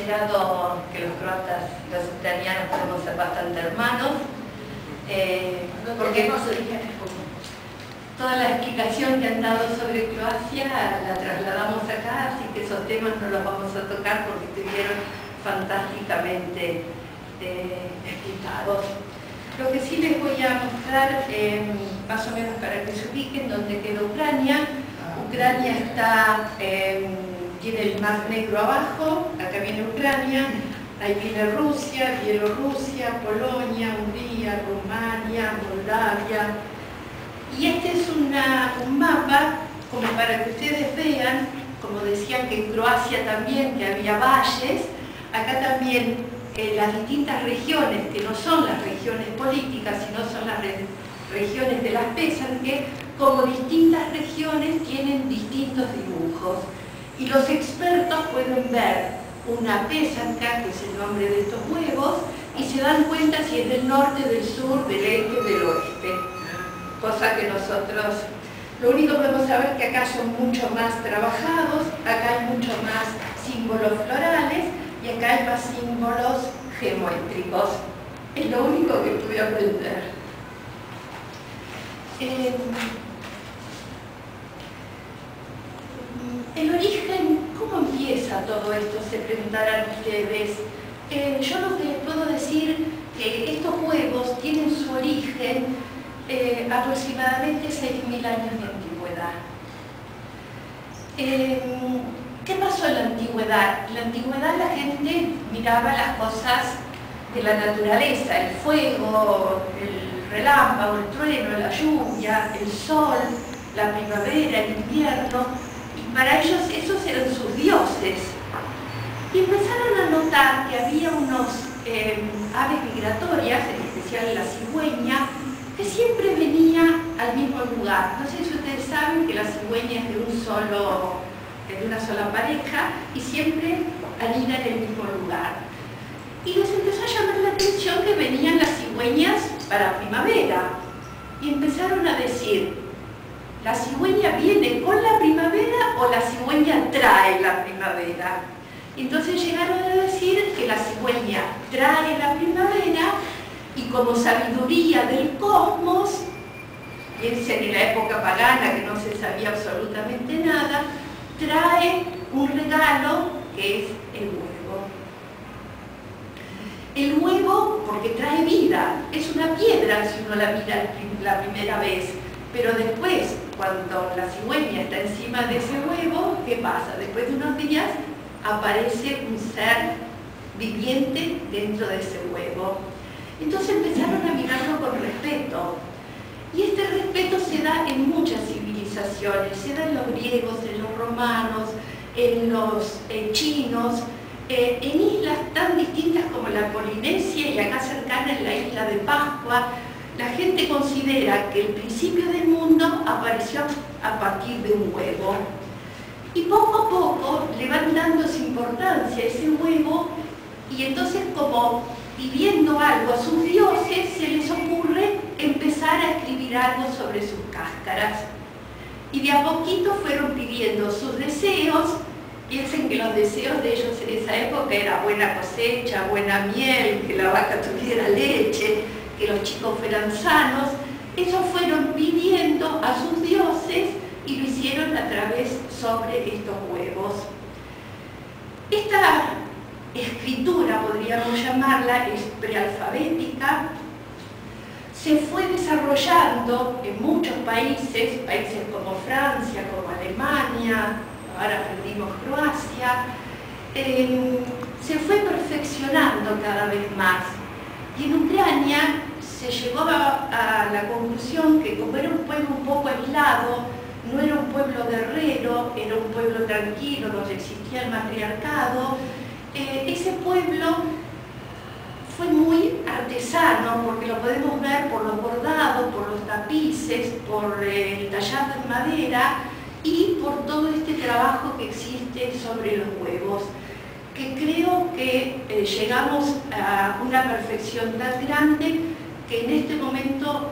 considerado que los croatas y los ucranianos podemos ser bastante hermanos, porque toda la explicación que han dado sobre Croacia la trasladamos acá, así que esos temas no los vamos a tocar porque estuvieron fantásticamente explicados. Lo que sí les voy a mostrar, más o menos para que se ubiquen, dónde queda Ucrania. Ucrania está, tiene el Mar Negro abajo, acá viene Ucrania, ahí viene Rusia, Bielorrusia, Polonia, Hungría, Rumania, Moldavia. Y este es un mapa como para que ustedes vean, como decían que en Croacia también, que había valles, acá también las distintas regiones, que no son las regiones políticas, sino son las regiones de las pesan, que como distintas regiones tienen distintos dibujos. Y los expertos pueden ver una pesanka, que es el nombre de estos huevos, y se dan cuenta si es del norte, del sur, del este, del oeste. Cosa que nosotros, lo único que podemos saber es que acá son mucho más trabajados, acá hay mucho más símbolos florales y acá hay más símbolos geométricos. Es lo único que pude aprender. El origen, ¿cómo empieza todo esto? Se preguntarán ustedes. Yo lo que les puedo decir que estos huevos tienen su origen aproximadamente 6.000 años de antigüedad. ¿Qué pasó en la antigüedad? En la antigüedad la gente miraba las cosas de la naturaleza, el fuego, el relámpago, el trueno, la lluvia, el sol, la primavera, el invierno, y para ellos esos eran sus dioses. Y empezaron a notar que había unos aves migratorias, en especial la cigüeña, que siempre venía al mismo lugar. No sé si ustedes saben que la cigüeña es de una sola pareja y siempre anidan en el mismo lugar. Y les empezó a llamar la atención que venían las cigüeñas para primavera. Y empezaron a decir, ¿la cigüeña viene con la primavera o la cigüeña trae la primavera? Entonces llegaron a decir que la cigüeña trae la primavera y como sabiduría del cosmos, piensen en la época pagana que no se sabía absolutamente nada, trae un regalo que es el huevo. El huevo, porque trae vida, es una piedra si uno la mira la primera vez, pero después, cuando la cigüeña está encima de ese huevo, ¿qué pasa? Después de unos días aparece un ser viviente dentro de ese huevo. Entonces empezaron a mirarlo con respeto. Y este respeto se da en muchas civilizaciones, se da en los griegos, en los romanos, en los chinos, en islas tan distintas como la Polinesia y acá cercana en la isla de Pascua. La gente considera que el principio del mundo apareció a partir de un huevo. Y poco a poco le van dando su importancia a ese huevo y entonces como pidiendo algo a sus dioses, se les ocurre empezar a escribir algo sobre sus cáscaras. Y de a poquito fueron pidiendo sus deseos. Piensen que los deseos de ellos en esa época era buena cosecha, buena miel, que la vaca tuviera leche, que los chicos fueran sanos. Ellos fueron pidiendo a sus dioses y lo hicieron a través sobre estos huevos. Esta escritura, podríamos llamarla, es prealfabética, se fue desarrollando en muchos países como Francia, como Alemania, ahora perdimos Croacia, se fue perfeccionando cada vez más. Y en Ucrania se llegó a la conclusión que como era un pueblo un poco aislado, no era un pueblo guerrero, era un pueblo tranquilo, donde existía el matriarcado, ese pueblo fue muy artesano, porque lo podemos ver por los bordados, por los tapices, por el tallado en madera y por todo este trabajo que existe sobre los huevos, que creo que llegamos a una perfección tan grande que en este momento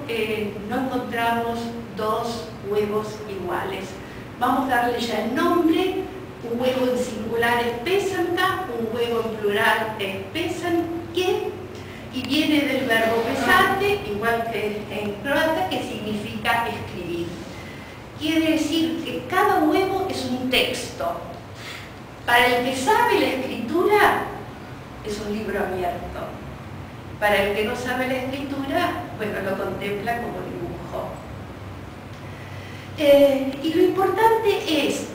no encontramos dos huevos iguales. Vamos a darle ya el nombre Un huevo en singular es pesanka, un huevo en plural es pesanke, y viene del verbo pesate, igual que en croata, que significa escribir. Quiere decir que cada huevo es un texto. Para el que sabe la escritura, es un libro abierto. Para el que no sabe la escritura, bueno, lo contempla como dibujo. Y lo importante es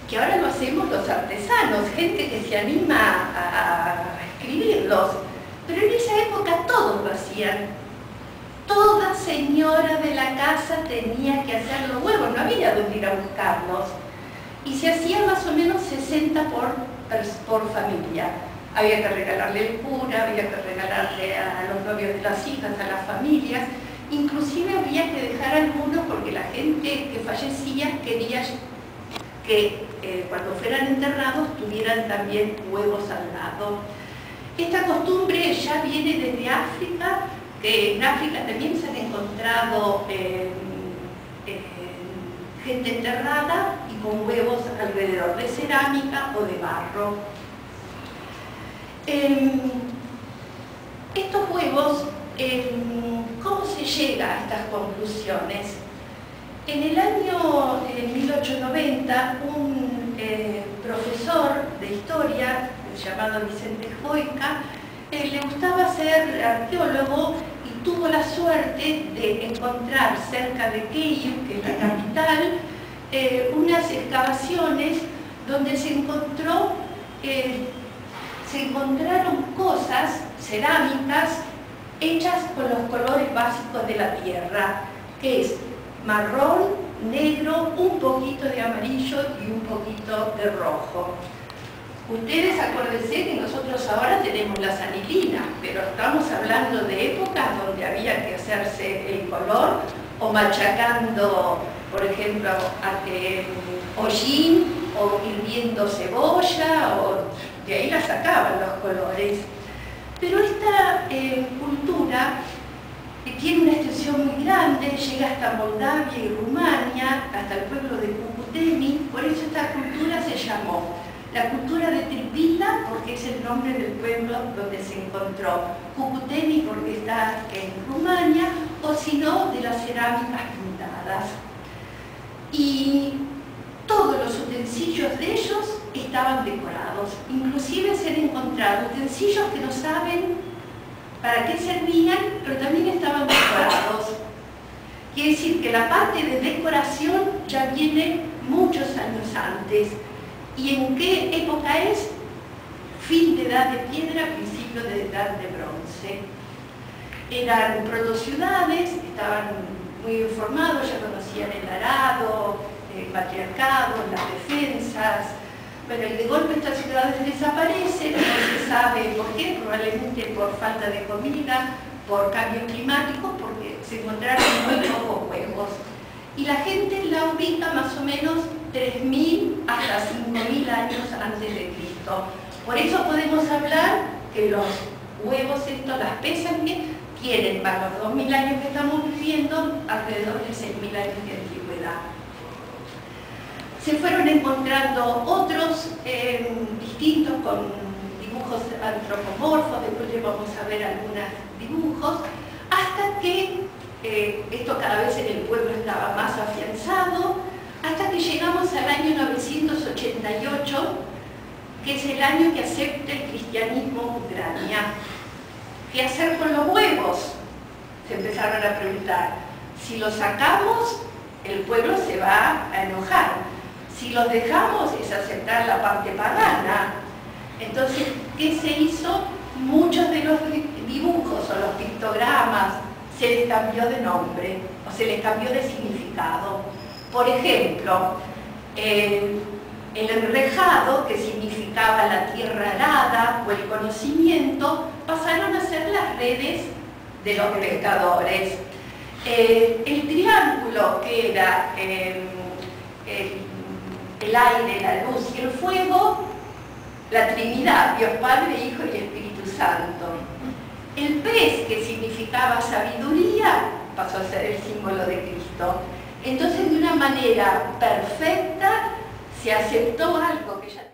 que ahora lo hacemos los artesanos, gente que se anima a escribirlos, pero en esa época todos lo hacían. Toda señora de la casa tenía que hacer los huevos, no había dónde ir a buscarlos. Y se hacía más o menos 60 por familia. Había que regalarle el cura, había que regalarle a los novios de las hijas, a las familias. Inclusive había que dejar algunos porque la gente que fallecía quería que cuando fueran enterrados tuvieran también huevos al lado. Esta costumbre ya viene desde África, que en África también se han encontrado gente enterrada y con huevos alrededor de cerámica o de barro. Estos huevos, ¿cómo se llega a estas conclusiones? En el año 1890, un profesor de historia llamado Vicente Joica, le gustaba ser arqueólogo y tuvo la suerte de encontrar cerca de Keiu, que es la capital, unas excavaciones donde se encontraron cosas, cerámicas, hechas con los colores básicos de la tierra, que es marrón, negro, un poquito de amarillo y un poquito de rojo. Ustedes acuérdense que nosotros ahora tenemos las anilinas, pero estamos hablando de épocas donde había que hacerse el color o machacando, por ejemplo, hollín o hirviendo cebolla, o de ahí la sacaban los colores. Pero esta cultura tiene una extensión muy grande, llega hasta Moldavia y Rumania, hasta el pueblo de Cucuteni. Por eso esta cultura se llamó la cultura de Tripila, porque es el nombre del pueblo donde se encontró. Cucuteni porque está en Rumania, o si no, de las cerámicas pintadas. Y todos los utensilios de ellos estaban decorados. Inclusive se han encontrado utensilios que no saben para qué servían, pero también estaban decorados. Quiere decir que la parte de decoración ya viene muchos años antes. ¿Y en qué época es? Fin de edad de piedra, principio de edad de bronce. Eran protociudades, estaban muy informados, ya conocían el arado, el patriarcado, las defensas. Bueno, y de golpe estas ciudades desaparecen, no se sabe por qué, probablemente por falta de comida, por cambio climático, porque se encontraron muy pocos huevos. Y la gente la ubica más o menos 3.000 hasta 5.000 años antes de Cristo. Por eso podemos hablar que los huevos estos, las pesanke, tienen para los 2.000 años que estamos viviendo alrededor de 6.000 años de antigüedad. Se fueron encontrando otros distintos con dibujos antropomorfos, después les vamos a ver algunos dibujos, hasta que esto cada vez en el pueblo estaba más afianzado, hasta que llegamos al año 988, que es el año que acepta el cristianismo Ucrania. ¿Qué hacer con los huevos? Se empezaron a preguntar. Si los sacamos, el pueblo se va a enojar. Si los dejamos, es aceptar la parte pagana. Entonces, ¿qué se hizo? Muchos de los dibujos o los pictogramas se les cambió de nombre o se les cambió de significado. Por ejemplo, el enrejado, que significaba la tierra arada o el conocimiento, pasaron a ser las redes de los pescadores. El triángulo, que era el aire, la luz y el fuego, la Trinidad, Dios Padre, Hijo y Espíritu Santo. El pez, que significaba sabiduría, pasó a ser el símbolo de Cristo. Entonces, de una manera perfecta, se aceptó algo que ya